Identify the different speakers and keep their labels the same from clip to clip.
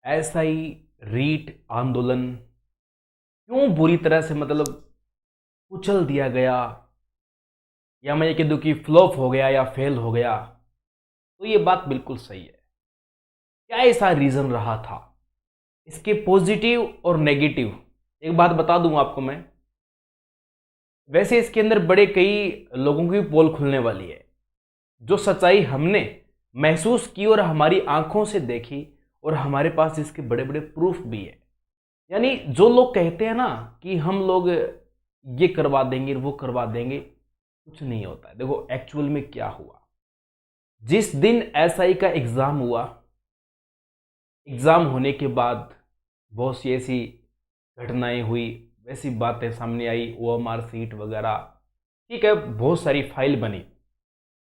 Speaker 1: SI REET आंदोलन क्यों बुरी तरह से कुचल दिया गया, या मैं ये कह दूं कि फ्लॉप हो गया या फेल हो गया, तो ये बात बिल्कुल सही है। क्या ऐसा रीजन रहा था? इसके पॉजिटिव और नेगेटिव एक बात बता दूं आपको मैं। वैसे इसके अंदर बड़े कई लोगों की पोल खुलने वाली है। जो सच्चाई हमने महसूस की और हमारी आंखों से देखी, और हमारे पास इसके बड़े बड़े प्रूफ भी है। यानी जो लोग कहते हैं ना कि हम लोग ये करवा देंगे वो करवा देंगे, कुछ नहीं होता है। देखो एक्चुअल में क्या हुआ। जिस दिन एसआई का एग्जाम हुआ, एग्जाम होने के बाद बहुत सी ऐसी घटनाएं हुई, वैसी बातें सामने आई, ओएमआर सीट वगैरह, ठीक है, बहुत सारी फाइल बनी।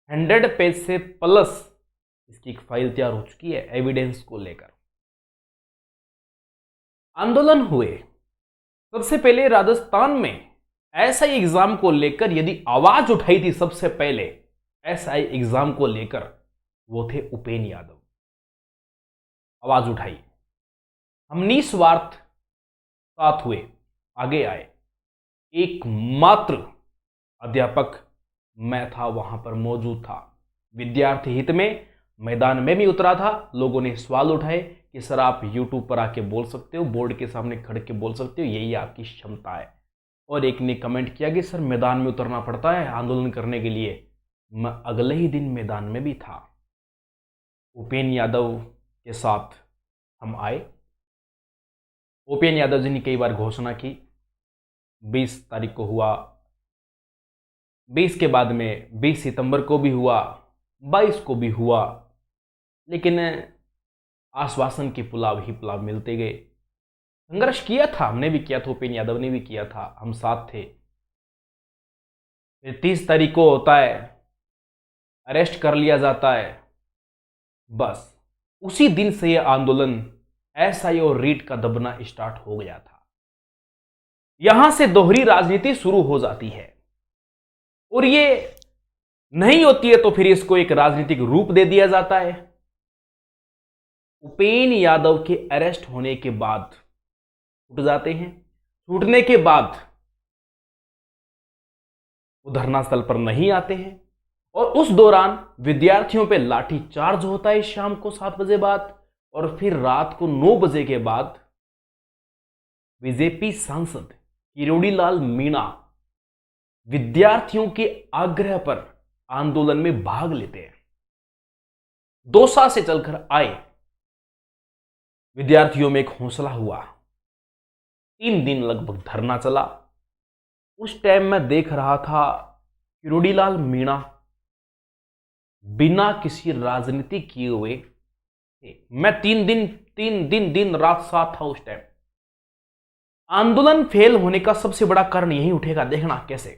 Speaker 1: 100 पेज से प्लस इसकी एक फाइल तैयार हो चुकी है एविडेंस को लेकर। आंदोलन हुए। सबसे पहले राजस्थान में एसआई एग्जाम को लेकर यदि आवाज उठाई थी सबसे पहले एसआई एग्जाम को लेकर, वो थे उपेंद्र यादव। आवाज उठाई, हम निस्वार्थ साथ हुए, आगे आए। एकमात्र अध्यापक मैं था, वहां पर मौजूद था, विद्यार्थी हित में मैदान में भी उतरा था। लोगों ने सवाल उठाए कि सर आप यूट्यूब पर आके बोल सकते हो, बोर्ड के सामने खड़ के बोल सकते हो, यही आपकी क्षमता है। और एक ने कमेंट किया कि सर मैदान में उतरना पड़ता है आंदोलन करने के लिए। मैं अगले ही दिन मैदान में भी था। उपेंद्र यादव के साथ हम आए। उपेंद्र यादव जी ने कई बार घोषणा की, 20 तारीख को हुआ, 20 के बाद में 20 सितंबर को भी हुआ, 22 को भी हुआ, लेकिन आश्वासन के पुलाव ही पुलाव मिलते गए। संघर्ष किया था, हमने भी किया था, उपेंद्र यादव ने भी किया था, हम साथ थे। फिर 30 तारीख को होता है, अरेस्ट कर लिया जाता है। बस उसी दिन से यह आंदोलन एसआई और रीट का दबना स्टार्ट हो गया था। यहां से दोहरी राजनीति शुरू हो जाती है, और ये नहीं होती है तो फिर इसको एक राजनीतिक रूप दे दिया जाता है। उपेंद्र यादव के अरेस्ट होने के बाद छूट जाते हैं। छूटने के बाद वो धरना स्थल पर नहीं आते हैं, और उस दौरान विद्यार्थियों पे लाठी चार्ज होता है शाम को 7 बजे बाद, और फिर रात को 9 बजे के बाद बीजेपी सांसद किरोड़ीलाल मीणा विद्यार्थियों के आग्रह पर आंदोलन में भाग लेते हैं। दौसा से चलकर आए। विद्यार्थियों में एक हौसला हुआ। 3 दिन लगभग धरना चला। उस टाइम मैं देख रहा था किरोड़ीलाल मीणा बिना किसी राजनीति किए हुए थे। मैं 3 दिन दिन रात साथ था उस टाइम। आंदोलन फेल होने का सबसे बड़ा कारण यही उठेगा, देखना कैसे।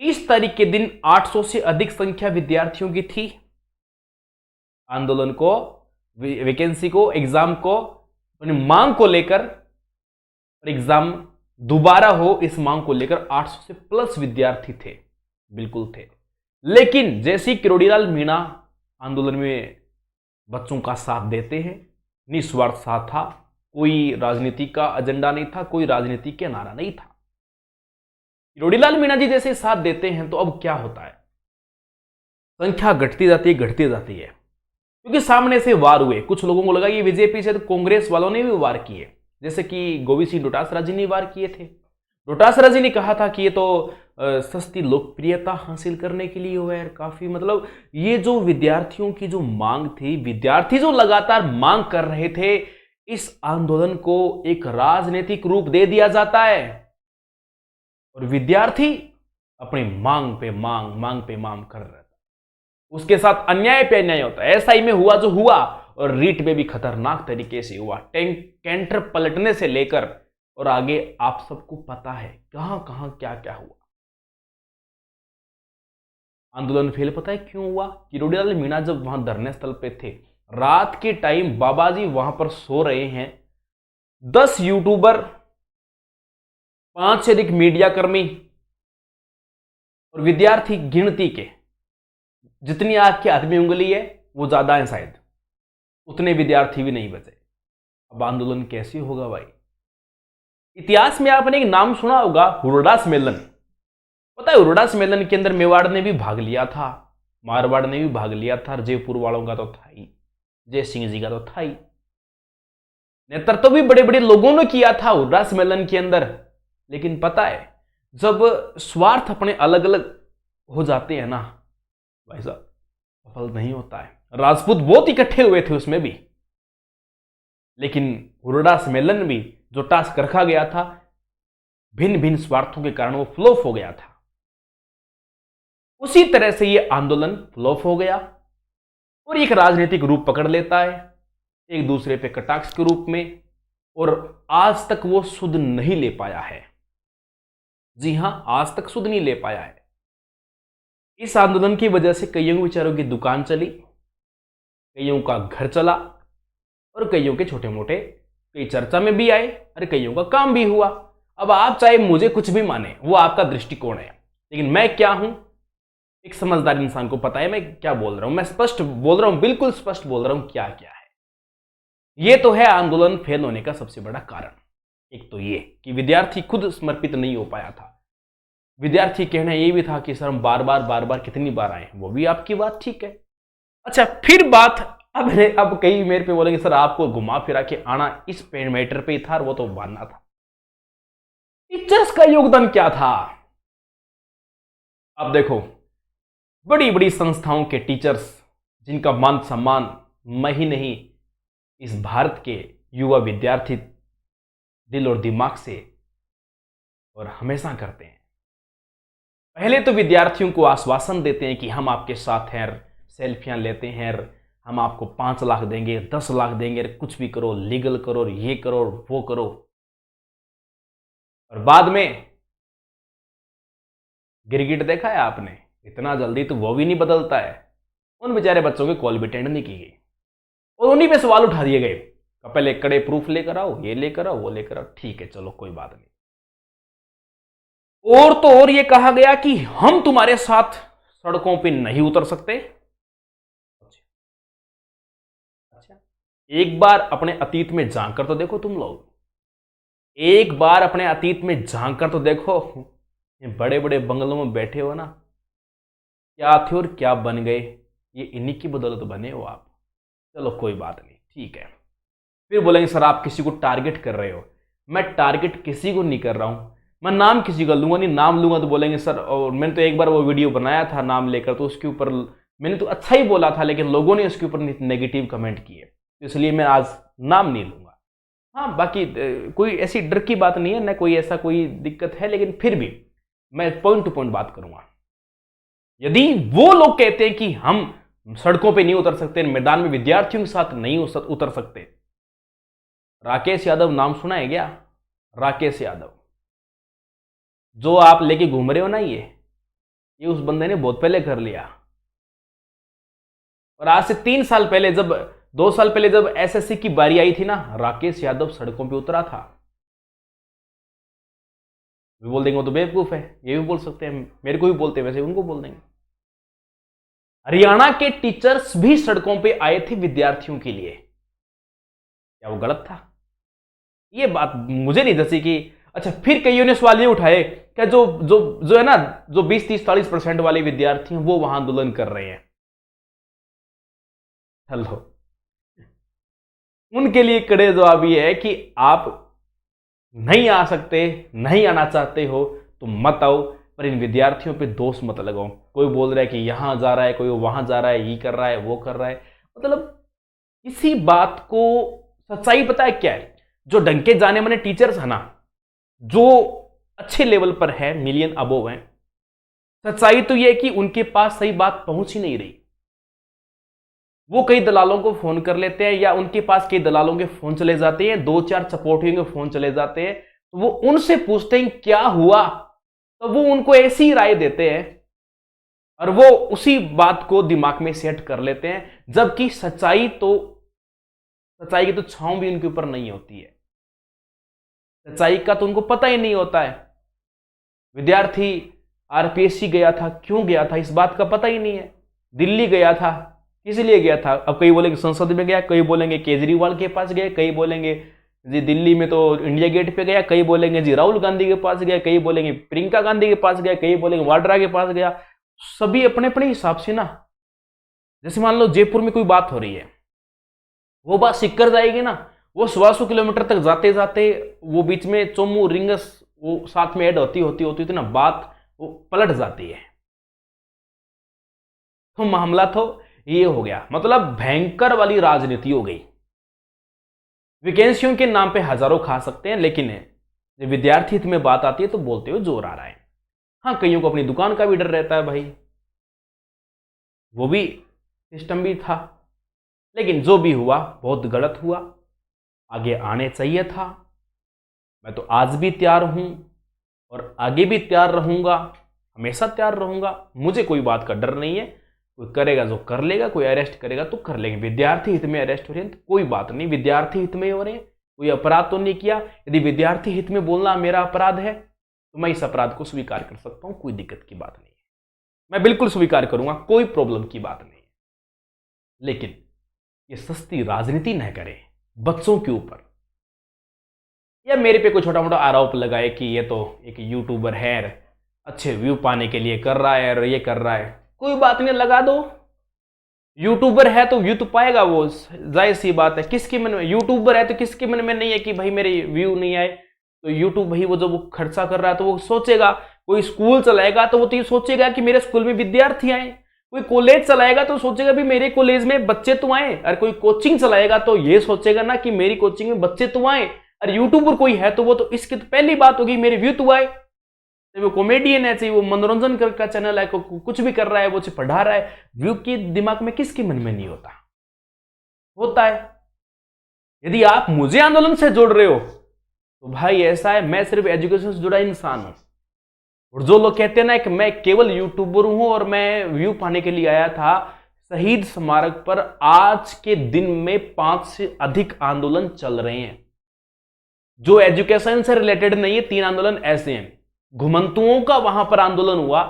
Speaker 1: 30 तारीख के दिन 800 से अधिक संख्या विद्यार्थियों की थी। आंदोलन को, वैकेंसी को, एग्जाम को, अपनी मांग को लेकर, और एग्जाम दोबारा हो इस मांग को लेकर 800 से प्लस विद्यार्थी थे, बिल्कुल थे। लेकिन जैसे ही किरोड़ीलाल मीणा आंदोलन में बच्चों का साथ देते हैं, निस्वार्थ साथ था, कोई राजनीति का एजेंडा नहीं था, कोई राजनीति के नारा नहीं था। किरोड़ीलाल मीणा जी जैसे साथ देते हैं तो अब क्या होता है, संख्या घटती जाती है, घटती जाती है, क्योंकि सामने से वार हुए। कुछ लोगों को लगा ये बीजेपी से, तो कांग्रेस वालों ने भी वार किए, जैसे कि गोविंद सिंह डोटासरा जी ने वार किए थे। डोटासरा जी ने कहा था कि ये तो सस्ती लोकप्रियता हासिल करने के लिए हुआ है। काफी ये जो विद्यार्थियों की जो मांग थी, विद्यार्थी जो लगातार मांग कर रहे थे, इस आंदोलन को एक राजनीतिक रूप दे दिया जाता है, और विद्यार्थी अपनी मांग पे मांग, मांग पे मांग कर रहे थे। उसके साथ अन्याय पे अन्याय होता है। एसआई में हुआ जो हुआ, और रीट में भी खतरनाक तरीके से हुआ। टैंक कैंटर पलटने से लेकर और आगे आप सबको पता है कहां कहां क्या क्या हुआ। आंदोलन फेल पता है क्यों हुआ? किरोड़ीलाल मीणा जब वहां धरने स्थल पे थे, रात के टाइम बाबा जी वहां पर सो रहे हैं। 10 यूट्यूबर, 5 से अधिक मीडिया कर्मी और विद्यार्थी गिनती के जितनी आग की हाथ में उंगली है वो ज्यादा है शायद, उतने विद्यार्थी भी नहीं बचे। अब आंदोलन कैसे होगा भाई? इतिहास में आपने एक नाम सुना होगा, हुरडा सम्मेलन। पता है हुरडा सम्मेलन के अंदर मेवाड़ ने भी भाग लिया था, मारवाड़ ने भी भाग लिया था, जयपुर वालों का तो था ही, जय सिंह जी का तो था ही, नेतृत्व भी बड़े बड़े लोगों ने किया था हुरडा सम्मेलन के अंदर। लेकिन पता है जब स्वार्थ अपने अलग अलग हो जाते हैं ना भाई साहब, सफल नहीं होता है। राजपूत बहुत इकट्ठे हुए थे उसमें भी, लेकिन हुरडा सम्मेलन भी जो टास्क रखा गया था, भिन्न भिन्न स्वार्थों के कारण वो फ्लॉप हो गया था। उसी तरह से ये आंदोलन फ्लॉप हो गया और एक राजनीतिक रूप पकड़ लेता है, एक दूसरे पे कटाक्ष के रूप में, और आज तक वो सुध नहीं ले पाया है। जी हां, आज तक सुध नहीं ले पाया है। इस आंदोलन की वजह से कईयों बेचारों की दुकान चली, कईयों का घर चला, और कईयों के छोटे मोटे कई चर्चा में भी आए, और कईयों का काम भी हुआ। अब आप चाहे मुझे कुछ भी माने, वो आपका दृष्टिकोण है, लेकिन मैं क्या हूं, एक समझदार इंसान को पता है मैं क्या बोल रहा हूं। मैं स्पष्ट बोल रहा हूं, बिल्कुल स्पष्ट बोल रहा हूं क्या क्या है। ये तो है आंदोलन फेल होने का सबसे बड़ा कारण। एक तो ये कि विद्यार्थी खुद समर्पित नहीं हो पाया था। विद्यार्थी कहना ये भी था कि सर हम बार बार कितनी बार आए, वो भी आपकी बात ठीक है। अच्छा, फिर बात अब कई मेरे पे बोलेंगे सर आपको घुमा फिरा के आना इस मैटर पे ही था, और वो तो मानना था। टीचर्स का योगदान क्या था? अब देखो, बड़ी बड़ी संस्थाओं के टीचर्स जिनका मान सम्मान मैं ही नहीं, इस भारत के युवा विद्यार्थी दिल और दिमाग से और हमेशा करते हैं। पहले तो विद्यार्थियों को आश्वासन देते हैं कि हम आपके साथ हैं, सेल्फियां लेते हैं, हम आपको 5 लाख देंगे, 10 लाख देंगे, कुछ भी करो, लीगल करो, ये करो, वो करो, और बाद में गिरगिट देखा है आपने, इतना जल्दी तो वो भी नहीं बदलता है। उन बेचारे बच्चों की कॉल भी अटेंड नहीं की गई और उन्हीं पे सवाल उठा दिए गए, पहले कड़े प्रूफ लेकर आओ, ये लेकर आओ, वो लेकर आओ। ठीक है, चलो कोई बात नहीं। और तो और ये कहा गया कि हम तुम्हारे साथ सड़कों पे नहीं उतर सकते। अच्छा, एक बार अपने अतीत में झांक कर तो देखो तुम लोग, एक बार अपने अतीत में झांक कर तो देखो। ये बड़े बड़े बंगलों में बैठे हो ना, क्या थे और क्या बन गए, ये इन्हीं की बदौलत बने हो आप। चलो कोई बात नहीं, ठीक है। फिर बोलेंगे सर आप किसी को टारगेट कर रहे हो। मैं टारगेट किसी को नहीं कर रहा हूं, मैं नाम किसी का लूंगा नहीं। नाम लूंगा तो बोलेंगे सर, और मैंने तो एक बार वो वीडियो बनाया था नाम लेकर, तो उसके ऊपर मैंने तो अच्छा ही बोला था, लेकिन लोगों ने उसके ऊपर नेगेटिव कमेंट किए, तो इसलिए मैं आज नाम नहीं लूंगा। हाँ, बाकी कोई ऐसी डर की बात नहीं है, ना कोई ऐसा कोई दिक्कत है, लेकिन फिर भी मैं पॉइंट टू पॉइंट बात करूंगा। यदि वो लोग कहते हैं कि हम सड़कों पे नहीं उतर सकते, मैदान में विद्यार्थियों के साथ नहीं उतर सकते, राकेश यादव नाम सुना है क्या? राकेश यादव जो आप लेके घूम रहे हो ना, ये उस बंदे ने बहुत पहले कर लिया। और आज से 3 साल पहले, जब 2 साल पहले जब एसएससी की बारी आई थी ना, राकेश यादव सड़कों पे उतरा था। भी बोल देंगे वो तो बेवकूफ है, ये भी बोल सकते हैं, मेरे को भी बोलते हैं, वैसे उनको बोल देंगे। हरियाणा के टीचर्स भी सड़कों पे आए थे विद्यार्थियों के लिए, क्या वो गलत था? ये बात मुझे नहीं दसी कि अच्छा। फिर कईयों ने सवाल ये उठाए क्या जो जो जो है ना, जो 20-30-40% वाले विद्यार्थी हैं वो वहां आंदोलन कर रहे हैं, हेलो, उनके लिए कड़े जवाब ये है कि आप नहीं आ सकते, नहीं आना चाहते हो तो मत आओ, पर इन विद्यार्थियों पे दोष मत लगाओ। कोई बोल रहा है कि यहां जा रहा है, कोई वहां जा रहा है, ये कर रहा है, वो कर रहा है, मतलब इसी बात को सच्चाई पता है क्या है? जो डंके जाने माने टीचर्स है ना, जो अच्छे लेवल पर है, मिलियन अबोव हैं, सच्चाई तो यह कि उनके पास सही बात पहुंच ही नहीं रही। वो कई दलालों को फोन कर लेते हैं, या उनके पास कई दलालों के फोन चले जाते हैं, 2-4 सपोर्टियों के फोन चले जाते हैं, तो वो उनसे पूछते हैं क्या हुआ, तो वो उनको ऐसी राय देते हैं और वो उसी बात को दिमाग में सेट कर लेते हैं, जबकि सच्चाई की तो छांव भी उनके ऊपर नहीं होती है। सच्चाई का तो उनको पता ही नहीं होता है। विद्यार्थी आरपीएससी गया था, क्यों गया था इस बात का पता ही नहीं है। दिल्ली गया था, किस लिए गया था? अब कई बोलेंगे संसद में गया, कई बोलेंगे केजरीवाल के पास गए, कई बोलेंगे जी दिल्ली में तो इंडिया गेट पे गया, कई बोलेंगे जी राहुल गांधी के पास गया, कई बोलेंगे प्रियंका गांधी के पास गया, कई बोलेंगे वाड्रा के पास गया। सभी अपने अपने हिसाब से ना, जैसे मान लो जयपुर में कोई बात हो रही है, वो बात सिक्कर जाएगी ना, वो 100 किलोमीटर तक जाते जाते वो बीच में चोमू रिंगस वो साथ में ऐड होती ना, बात वो पलट जाती है। तो मामला तो ये हो गया, मतलब भयंकर वाली राजनीति हो गई। वैकेंसियों के नाम पे हजारों खा सकते हैं, लेकिन जब विद्यार्थी हित में बात आती है तो बोलते हुए जोर आ रहा है। हाँ, कईयों को अपनी दुकान का भी डर रहता है भाई, वो भी सिस्टम भी था, लेकिन जो भी हुआ बहुत गलत हुआ, आगे आने चाहिए था। मैं तो आज भी तैयार हूं और आगे भी तैयार रहूंगा, हमेशा तैयार रहूंगा। मुझे कोई बात का डर नहीं है, कोई करेगा जो कर लेगा, कोई अरेस्ट करेगा तो कर लेंगे। विद्यार्थी हित में अरेस्ट हो रहे हैं तो कोई बात नहीं, विद्यार्थी हित में हो रहे हैं, कोई अपराध तो नहीं किया। यदि विद्यार्थी हित में बोलना मेरा अपराध है तो मैं इस अपराध को स्वीकार कर सकता हूं, कोई दिक्कत की बात नहीं है, मैं बिल्कुल स्वीकार करूंगा, कोई प्रॉब्लम की बात नहीं है। लेकिन ये सस्ती राजनीति न करें बच्चों के ऊपर, या मेरे पे कोई छोटा मोटा आरोप लगाए कि ये तो एक यूट्यूबर है, अच्छे व्यू पाने के लिए कर रहा है और ये कर रहा है, कोई बात नहीं, लगा दो। यूट्यूबर है तो व्यू तो पाएगा वो, जाहिर सी बात है। किसके मन में यूट्यूबर है तो किसके मन में नहीं है कि भाई मेरे व्यू नहीं आए, तो यूट्यूब भाई वो जो वो खर्चा कर रहा है तो वो सोचेगा। कोई स्कूल चलाएगा तो वो तो ये सोचेगा कि मेरे स्कूल में विद्यार्थी आए, कोई कॉलेज चलाएगा तो सोचेगा भी मेरे कॉलेज में बच्चे तो आए, और कोई कोचिंग चलाएगा तो ये सोचेगा ना कि मेरी कोचिंग में बच्चे तो आए। और यूट्यूबर कोई है तो वो तो इसकी तो पहली बात होगी मेरे व्यू तो आए। वो कॉमेडियन है, चाहे वो मनोरंजन का चैनल है, कुछ भी कर रहा है, वो पढ़ा रहा है, व्यू की दिमाग में किसके मन में नहीं होता, होता है। यदि आप मुझे आंदोलन से जोड़ रहे हो तो भाई ऐसा है, मैं सिर्फ एजुकेशन से जुड़ा इंसान हूं। और जो लोग कहते हैं ना कि मैं केवल यूट्यूबर हूं और मैं व्यू पाने के लिए आया था, शहीद स्मारक पर आज के दिन में 5 से अधिक आंदोलन चल रहे हैं जो एजुकेशन से रिलेटेड नहीं है। 3 आंदोलन ऐसे हैं, घुमंतुओं का वहां पर आंदोलन हुआ,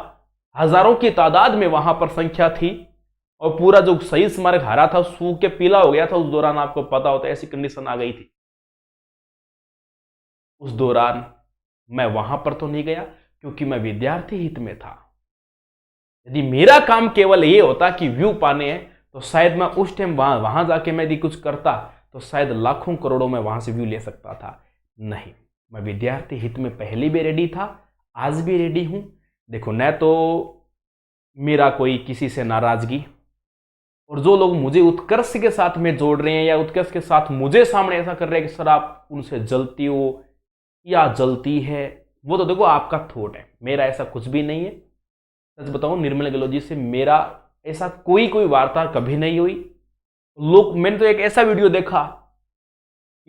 Speaker 1: हजारों की तादाद में वहां पर संख्या थी, और पूरा जो शहीद स्मारक हरा था सूख के पीला हो गया था। उस दौरान आपको पता होता है ऐसी कंडीशन आ गई थी। उस दौरान मैं वहां पर तो नहीं गया क्योंकि मैं विद्यार्थी हित में था। यदि मेरा काम केवल ये होता कि व्यू पाने हैं तो शायद मैं उस टाइम वहां जाके मैं यदि कुछ करता तो शायद लाखों करोड़ों में वहां से व्यू ले सकता था। नहीं, मैं विद्यार्थी हित में पहले भी रेडी था, आज भी रेडी हूं। देखो, न तो मेरा कोई किसी से नाराजगी, और जो लोग मुझे उत्कर्ष के साथ में जोड़ रहे हैं या उत्कर्ष के साथ मुझे सामने ऐसा कर रहे हैं कि सर आप उनसे जलती हो या जलती है, वो तो देखो आपका थॉट है, मेरा ऐसा कुछ भी नहीं है। सच बताऊं, निर्मल गिलोजी से मेरा ऐसा कोई वार्ता कभी नहीं हुई। मैंने तो एक ऐसा वीडियो देखा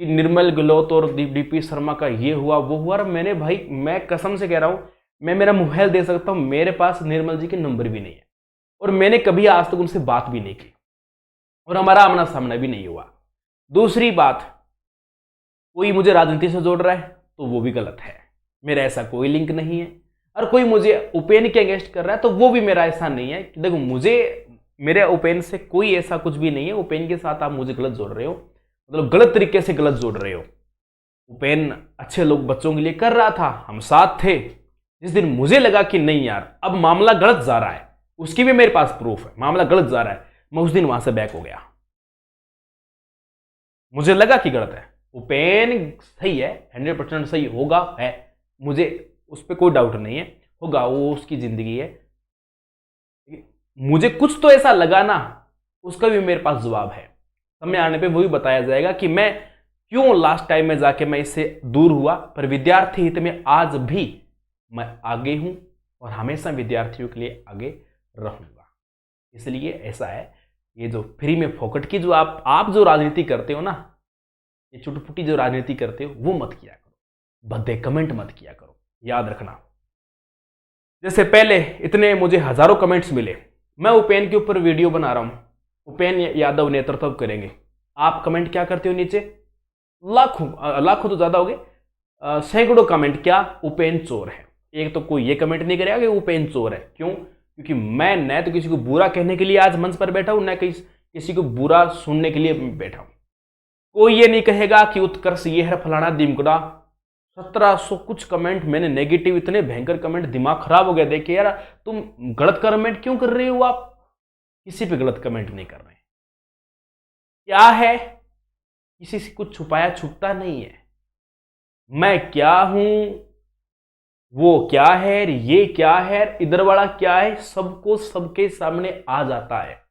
Speaker 1: कि निर्मल गिलोत और डीपी शर्मा का ये हुआ वो हुआ, और मैंने भाई, मैं कसम से कह रहा हूं, मैं मेरा मोबाइल दे सकता हूं, मेरे पास निर्मल जी के नंबर भी नहीं है, और मैंने कभी आज तक उनसे बात भी नहीं की, और हमारा आमना सामना भी नहीं हुआ। दूसरी बात, कोई मुझे राजनीति से जोड़ रहा है तो वो भी गलत है, मेरा ऐसा कोई लिंक नहीं है। और कोई मुझे ओपेन के अगेंस्ट कर रहा है तो वो भी मेरा ऐसा नहीं है। देखो, मुझे मेरे ओपेन से कोई ऐसा कुछ भी नहीं है। ओपेन के साथ आप मुझे गलत जोड़ रहे हो, मतलब गलत तरीके से गलत जोड़ रहे हो। ओपेन अच्छे लोग बच्चों के लिए कर रहा था, हम साथ थे। जिस दिन मुझे लगा कि नहीं यार अब मामला गलत जा रहा है, उसकी भी मेरे पास प्रूफ है, मामला गलत जा रहा है, मैं उस दिन वहां से बैक हो गया। मुझे लगा कि गलत है, ओपेन सही है, 100% सही होगा, है, मुझे उस पर कोई डाउट नहीं है, होगा, वो उसकी जिंदगी है। मुझे कुछ तो ऐसा लगा ना, उसका भी मेरे पास जवाब है। समय आने पे वही बताया जाएगा कि मैं क्यों लास्ट टाइम में जाके मैं इससे दूर हुआ। पर विद्यार्थी हित में आज भी मैं आगे हूं और हमेशा विद्यार्थियों के लिए आगे रहूंगा। इसलिए ऐसा है, ये जो फ्री में फोकट की जो आप जो राजनीति करते हो ना, ये छुटपुटी जो राजनीति करते हो वो मत किया करो, भद्दे कमेंट मत किया करो, याद रखना। जैसे पहले इतने मुझे हजारों कमेंट्स मिले, मैं उपेन के ऊपर वीडियो बना रहा हूं, उपेन यादव नेतृत्व करेंगे, आप कमेंट क्या करते हो नीचे, लाखों तो ज्यादा हो गए, सैकड़ों कमेंट, क्या उपेन चोर है। एक तो कोई ये कमेंट नहीं करेगा कि उपेन चोर है। क्यों? क्योंकि मैं न तो किसी को बुरा कहने के लिए आज मंच पर बैठा हूं, न किसी को बुरा सुनने के लिए बैठा हूं। कोई ये नहीं कहेगा कि उत्कर्ष ये है फलाना दिमकुड़ा। 1700 कुछ कमेंट मैंने नेगेटिव, इतने भयंकर कमेंट, दिमाग खराब हो गया देख के। यार तुम गलत कमेंट क्यों कर रहे हो? आप किसी पे गलत कमेंट नहीं कर रहे हैं। क्या है, किसी से कुछ छुपाया छुपता नहीं है। मैं क्या हूं, वो क्या है, ये क्या है, इधर वाला क्या है, सबको सबके सामने आ जाता है।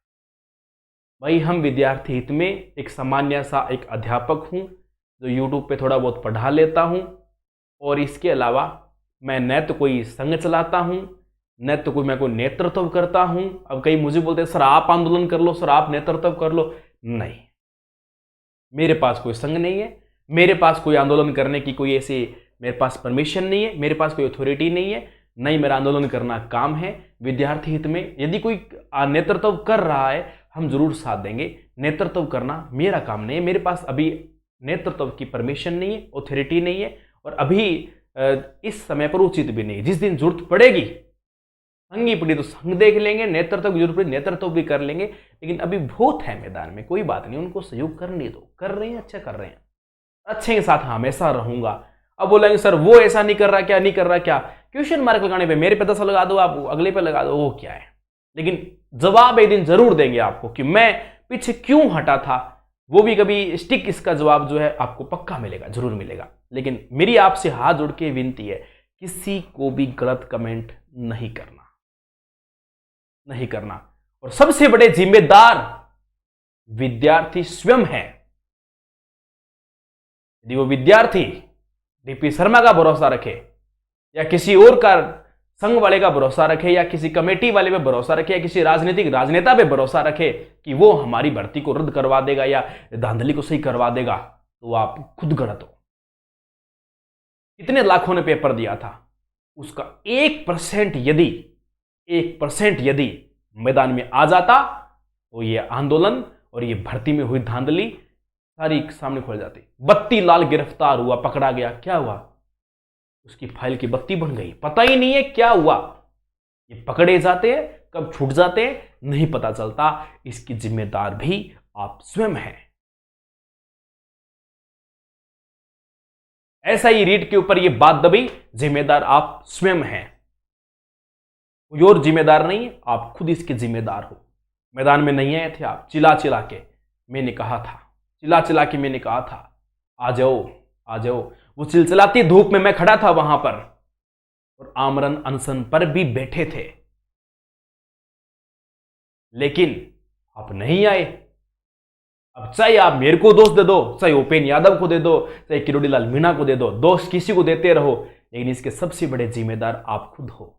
Speaker 1: भाई हम विद्यार्थी हित में एक सामान्य सा एक अध्यापक हूं जो यूट्यूब पे थोड़ा बहुत पढ़ा लेता हूं, और इसके अलावा मैं न तो कोई संघ चलाता हूं, न तो मैं कोई नेतृत्व करता हूं। अब कई मुझे बोलते हैं सर आप आंदोलन कर लो, सर आप नेतृत्व कर लो। नहीं, मेरे पास कोई संघ नहीं है, मेरे पास कोई आंदोलन करने की कोई ऐसी मेरे पास परमिशन नहीं है, मेरे पास कोई अथॉरिटी नहीं है, नहीं मेरा आंदोलन करना काम है विद्यार्थी हित में। यदि कोई नेतृत्व कर रहा है हम जरूर साथ देंगे। नेतृत्व करना मेरा काम नहीं है, मेरे पास अभी नेतृत्व की परमिशन नहीं है, अथॉरिटी नहीं है, और अभी इस समय पर उचित भी नहीं। जिस दिन जरूरत पड़ेगी संघ पड़ी तो संघ देख लेंगे, नेतृत्व की जरूरत पड़ी नेतृत्व भी कर लेंगे, लेकिन अभी बहुत है मैदान में, कोई बात नहीं, उनको सहयोग करने दो। कर रहे हैं, अच्छा कर रहे हैं, अच्छे के साथ हमेशा रहूंगा। अब बोलेंगे सर वो ऐसा नहीं कर रहा क्या, नहीं कर रहा क्या, क्वेश्चन मार्क लगाने पे मेरे पे 10 लगा दो, आप अगले पे लगा दो, वो क्या है। लेकिन जवाब एक दिन जरूर देंगे आपको कि मैं पीछे क्यों हटा था, वो भी कभी स्टिक, इसका जवाब जो है आपको पक्का मिलेगा, जरूर मिलेगा। लेकिन मेरी आपसे हाथ जोड़ के विनती है, किसी को भी गलत कमेंट नहीं करना, नहीं करना। और सबसे बड़े जिम्मेदार विद्यार्थी स्वयं है। यदि वो विद्यार्थी डीपी शर्मा का भरोसा रखे, या किसी और का संघ वाले का भरोसा रखे, या किसी कमेटी वाले पे भरोसा रखे, या किसी राजनीतिक राजनेता पे भरोसा रखे कि वो हमारी भर्ती को रद्द करवा देगा या धांधली को सही करवा देगा, तो आप खुद गलत हो। कितने लाखों ने पेपर दिया था, उसका 1% यदि 1% यदि मैदान में आ जाता तो ये आंदोलन और ये भर्ती में हुई धांधली सारी सामने खोल जाती। बत्ती लाल गिरफ्तार हुआ, पकड़ा गया, क्या हुआ, उसकी फाइल की बत्ती बन गई, पता ही नहीं है क्या हुआ। ये पकड़े जाते हैं, कब छूट जाते हैं नहीं पता चलता। इसकी जिम्मेदार भी आप स्वयं हैं। ऐसा ही रीट के ऊपर ये बात दबी, जिम्मेदार आप स्वयं हैं, कोई और जिम्मेदार नहीं, आप खुद इसके जिम्मेदार हो। मैदान में नहीं आए थे आप, चिल्ला चिल्ला के मैंने कहा था, चिल्ला चिल्ला के मैंने कहा था आ जाओ आ जाओ। वो चिलचिलाती धूप में मैं खड़ा था वहां पर, और आमरण अनशन पर भी बैठे थे, लेकिन आप नहीं आए। अब चाहे आप मेरे को दोष दे दो, चाहे उपेंद्र यादव को दे दो, चाहे किरोड़ी लाल मीणा को दे दो, दोष किसी को देते रहो, लेकिन इसके सबसे बड़े जिम्मेदार आप खुद हो।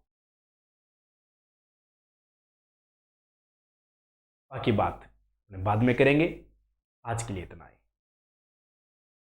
Speaker 1: बाकी बात बाद में करेंगे, आज के लिए इतना ही।